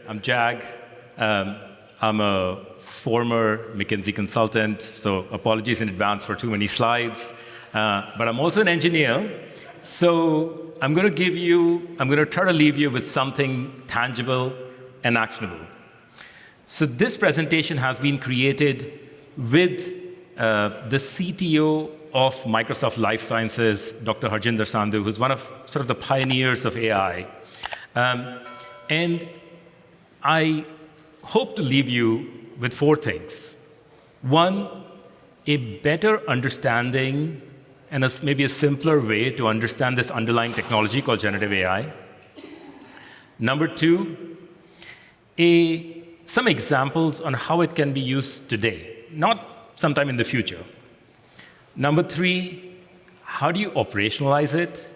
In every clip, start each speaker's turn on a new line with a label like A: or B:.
A: I'm Jag. I'm a former McKinsey consultant, so apologies in advance for too many slides. But I'm also an engineer, so I'm going to try to leave you with something tangible and actionable. So this presentation has been created with the CTO of Microsoft Life Sciences, Dr. Harjinder Sandhu, who's one of sort of the pioneers of AI. And I hope to leave you with 4 things. 1, a better understanding and maybe a simpler way to understand this underlying technology called generative AI. Number 2, some examples on how it can be used today, not sometime in the future. Number 3, how do you operationalize it?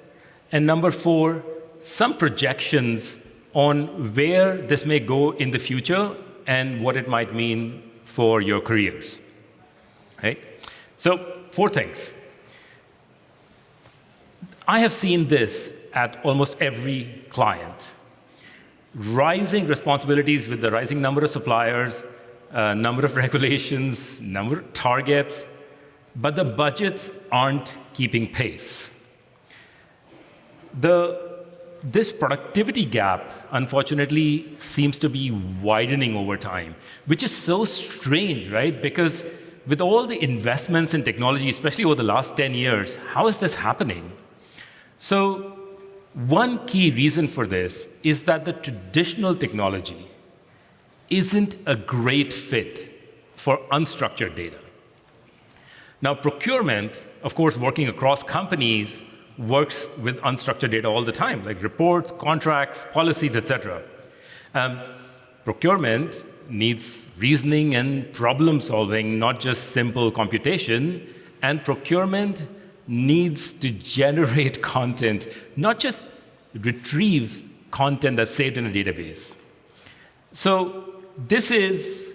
A: And number 4, some projections on where this may go in the future and what it might mean for your careers. Right? So 4 things. I have seen this at almost every client. Rising responsibilities with the rising number of suppliers, number of regulations, number of targets, but the budgets aren't keeping pace. This productivity gap, unfortunately, seems to be widening over time, which is so strange, right? Because with all the investments in technology, especially over the last 10 years, how is this happening? So one key reason for this is that the traditional technology isn't a great fit for unstructured data. Now, procurement, of course, working across companies, works with unstructured data all the time, like reports, contracts, policies, etc. Procurement needs reasoning and problem solving, not just simple computation. And procurement needs to generate content, not just retrieves content that's saved in a database. So this is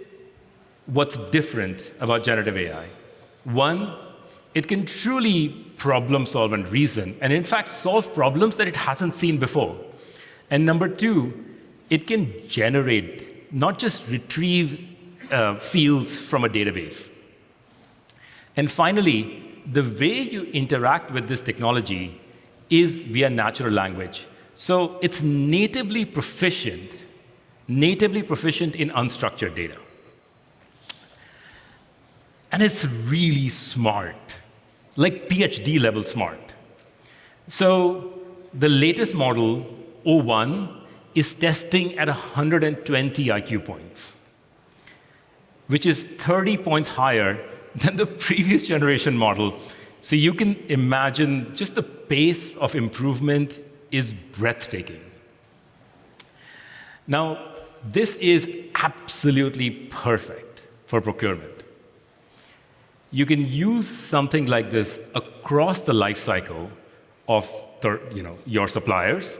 A: what's different about generative AI. 1, it can truly problem solve and reason, and in fact solve problems that it hasn't seen before. And number 2, it can generate, not just retrieve fields from a database. And finally, the way you interact with this technology is via natural language. So it's natively proficient in unstructured data. And it's really smart, like PhD level smart. So the latest model, O1, is testing at 120 IQ points, which is 30 points higher than the previous generation model. So you can imagine just the pace of improvement is breathtaking. Now, this is absolutely perfect for procurement. You can use something like this across the life cycle of your suppliers.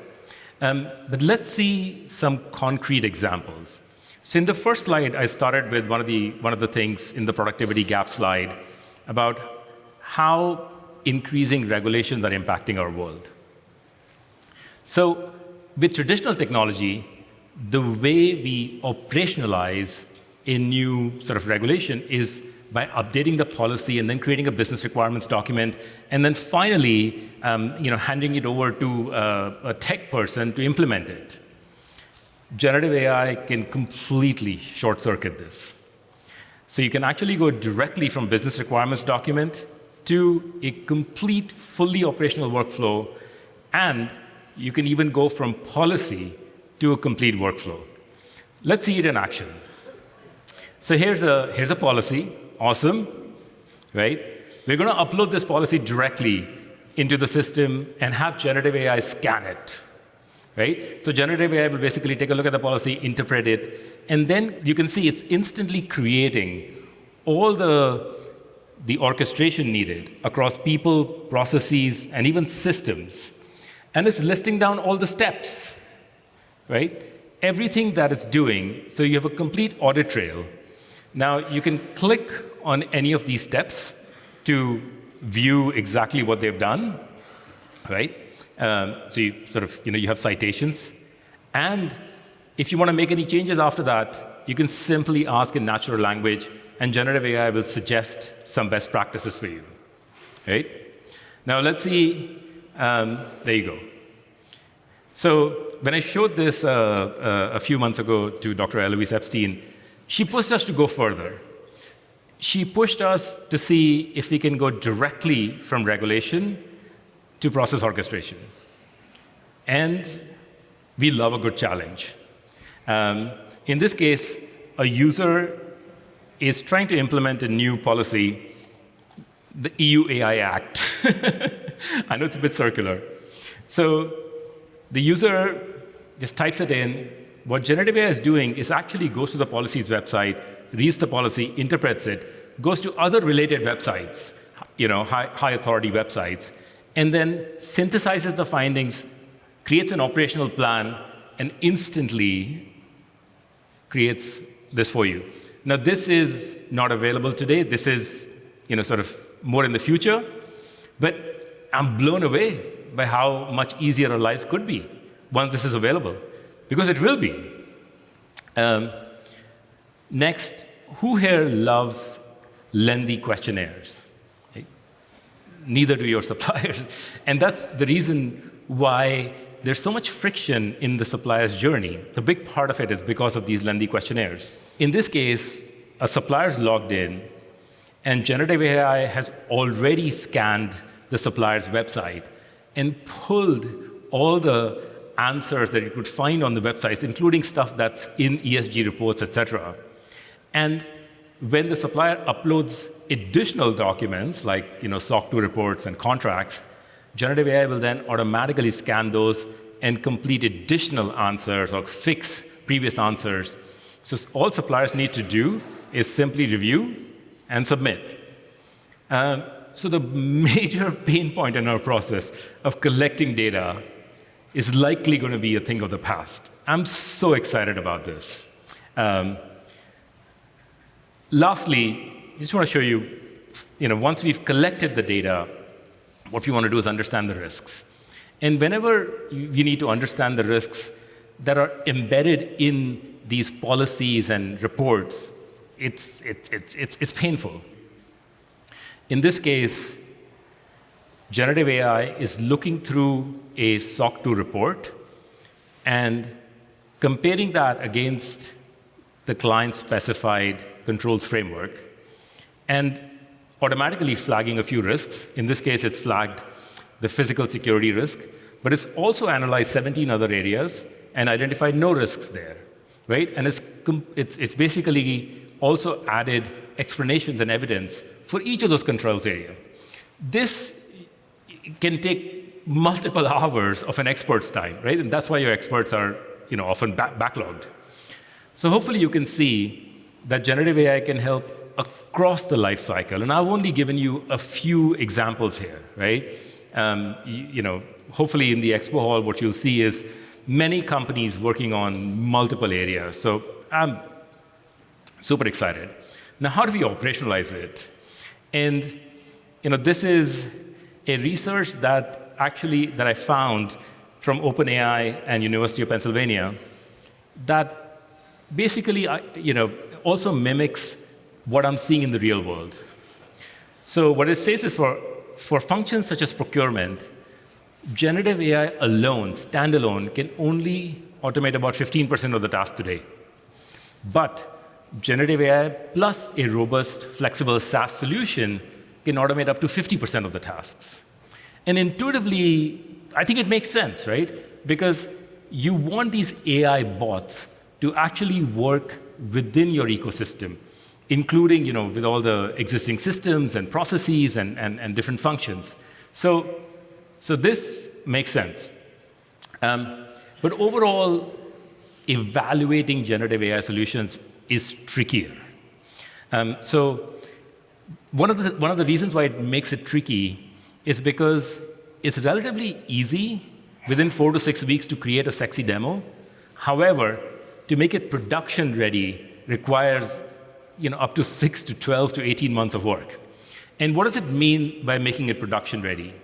A: But let's see some concrete examples. So in the first slide, I started with one of the things in the productivity gap slide about how increasing regulations are impacting our world. So with traditional technology, the way we operationalize a new sort of regulation is by updating the policy and then creating a business requirements document, and then finally handing it over to a tech person to implement it. Generative AI can completely short-circuit this. So you can actually go directly from business requirements document to a complete, fully operational workflow, and you can even go from policy to a complete workflow. Let's see it in action. So here's a policy. Awesome, right? We're going to upload this policy directly into the system and have generative AI scan it, right? So generative AI will basically take a look at the policy, interpret it, and then you can see it's instantly creating all the orchestration needed across people, processes, and even systems. And it's listing down all the steps, right? Everything that it's doing, so you have a complete audit trail. Now, you can click on any of these steps to view exactly what they've done. right? So you sort of, you have citations. And if you want to make any changes after that, you can simply ask in natural language, and generative AI will suggest some best practices for you, right? Now let's see, there you go. So when I showed this a few months ago to Dr. Eloise Epstein, she pushed us to go further. She pushed us to see if we can go directly from regulation to process orchestration. And we love a good challenge. In this case, a user is trying to implement a new policy, the EU AI Act. I know it's a bit circular. So the user just types it in. What generative AI is doing is actually goes to the policy's website, reads the policy, interprets it, goes to other related websites, high authority websites, and then synthesizes the findings, creates an operational plan, and instantly creates this for you. Now, this is not available today. This is, sort of more in the future. But I'm blown away by how much easier our lives could be once this is available, because it will be. Next, who here loves lengthy questionnaires? Okay. Neither do your suppliers. And that's the reason why there's so much friction in the supplier's journey. The big part of it is because of these lengthy questionnaires. In this case, a supplier's logged in, and generative AI has already scanned the supplier's website and pulled all the answers that you could find on the websites, including stuff that's in ESG reports, etc. And when the supplier uploads additional documents, like SOC 2 reports and contracts, generative AI will then automatically scan those and complete additional answers or fix previous answers. So all suppliers need to do is simply review and submit. So the major pain point in our process of collecting data is likely going to be a thing of the past. I'm so excited about this. Lastly, I just want to show you, once we've collected the data, what we want to do is understand the risks. And whenever you need to understand the risks that are embedded in these policies and reports, it's painful. In this case, generative AI is looking through a SOC 2 report and comparing that against the client-specified controls framework and automatically flagging a few risks. In this case, it's flagged the physical security risk, but it's also analyzed 17 other areas and identified no risks there, right? And it's basically also added explanations and evidence for each of those controls areas. This can take multiple hours of an expert's time, right? And that's why your experts are, often backlogged. So hopefully you can see that generative AI can help across the life cycle. And I've only given you a few examples here, right? Hopefully in the expo hall, what you'll see is many companies working on multiple areas. So I'm super excited. Now, how do we operationalize it? And this is a research that I found from OpenAI and University of Pennsylvania that basically, also mimics what I'm seeing in the real world. So what it says is for functions such as procurement, generative AI alone, standalone, can only automate about 15% of the tasks today. But generative AI plus a robust, flexible SaaS solution can automate up to 50% of the tasks. And intuitively, I think it makes sense, right? Because you want these AI bots to actually work within your ecosystem, including, with all the existing systems and processes and different functions. So this makes sense. But overall, evaluating generative AI solutions is trickier. So one of the reasons why it makes it tricky is because it's relatively easy within 4 to 6 weeks to create a sexy demo. However, to make it production ready requires up to 6 to 12 to 18 months of work. And what does it mean by making it production ready?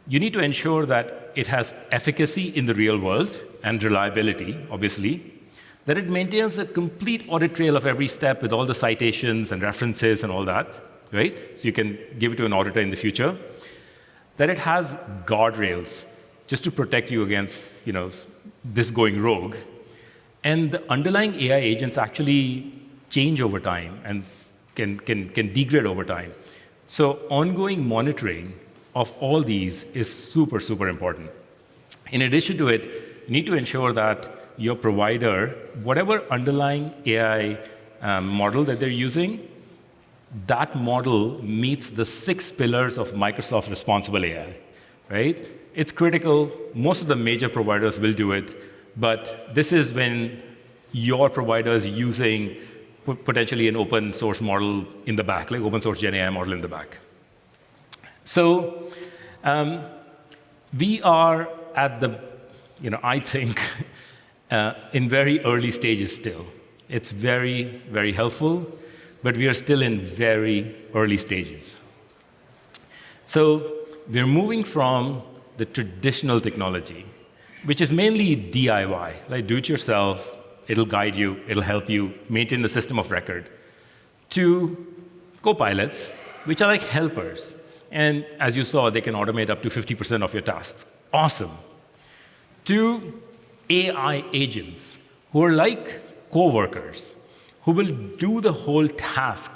A: you need to ensure that it has efficacy in the real world and reliability, obviously, that it maintains a complete audit trail of every step with all the citations and references and all that, right? So you can give it to an auditor in the future. That it has guardrails just to protect you against, this going rogue. And the underlying AI agents actually change over time and can degrade over time. So ongoing monitoring of all these is super, super important. In addition to it, you need to ensure that your provider, whatever underlying AI model that they're using, that model meets the 6 pillars of Microsoft's responsible AI, right? It's critical. Most of the major providers will do it, but this is when your provider is using potentially an open source model in the back, like open source GenAI model in the back. So we are at the, I think, in very early stages still. It's very, very helpful, but we are still in very early stages. So we're moving from the traditional technology, which is mainly DIY, like do it yourself, it'll guide you, it'll help you maintain the system of record, to copilots, which are like helpers. And as you saw, they can automate up to 50% of your tasks. Awesome. To AI agents, who are like co-workers, who will do the whole task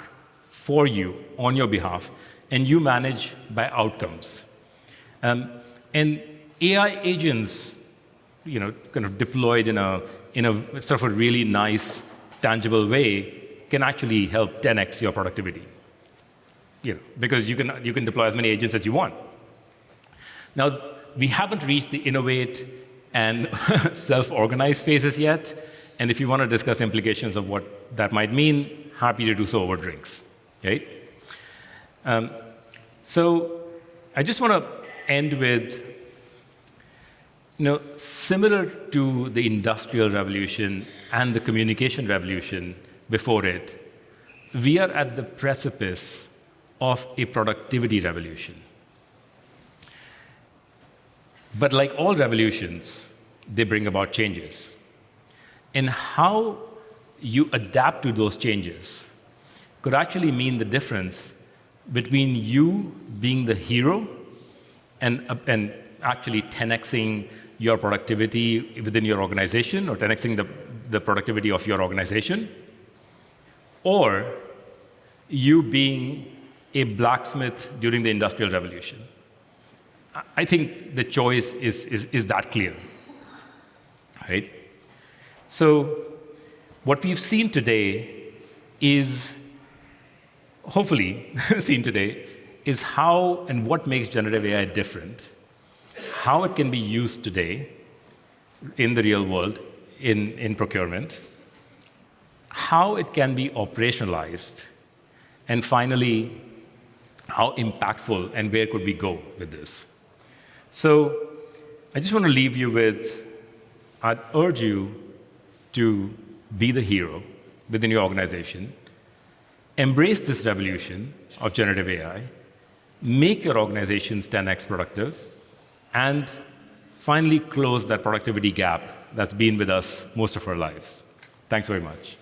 A: for you on your behalf, and you manage by outcomes. And AI agents, kind of deployed in a sort of a really nice, tangible way, can actually help 10x your productivity. Because you can deploy as many agents as you want. Now, we haven't reached the innovate and self-organize phases yet, and if you want to discuss implications of what that might mean, happy to do so over drinks, right? So I just want to end with, similar to the Industrial Revolution and the communication revolution before it, we are at the precipice of a productivity revolution. But like all revolutions, they bring about changes. And how you adapt to those changes could actually mean the difference between you being the hero and actually 10xing your productivity within your organization, or 10xing the productivity of your organization, or you being a blacksmith during the Industrial Revolution. I think the choice is that clear, right? So what we've seen today is, hopefully seen today, is how and what makes generative AI different, how it can be used today in the real world, in procurement, how it can be operationalized, and finally, how impactful and where could we go with this. So I just want to leave you with, I'd urge you to be the hero within your organization, embrace this revolution of generative AI, make your organizations 10x productive, and finally close that productivity gap that's been with us most of our lives. Thanks very much.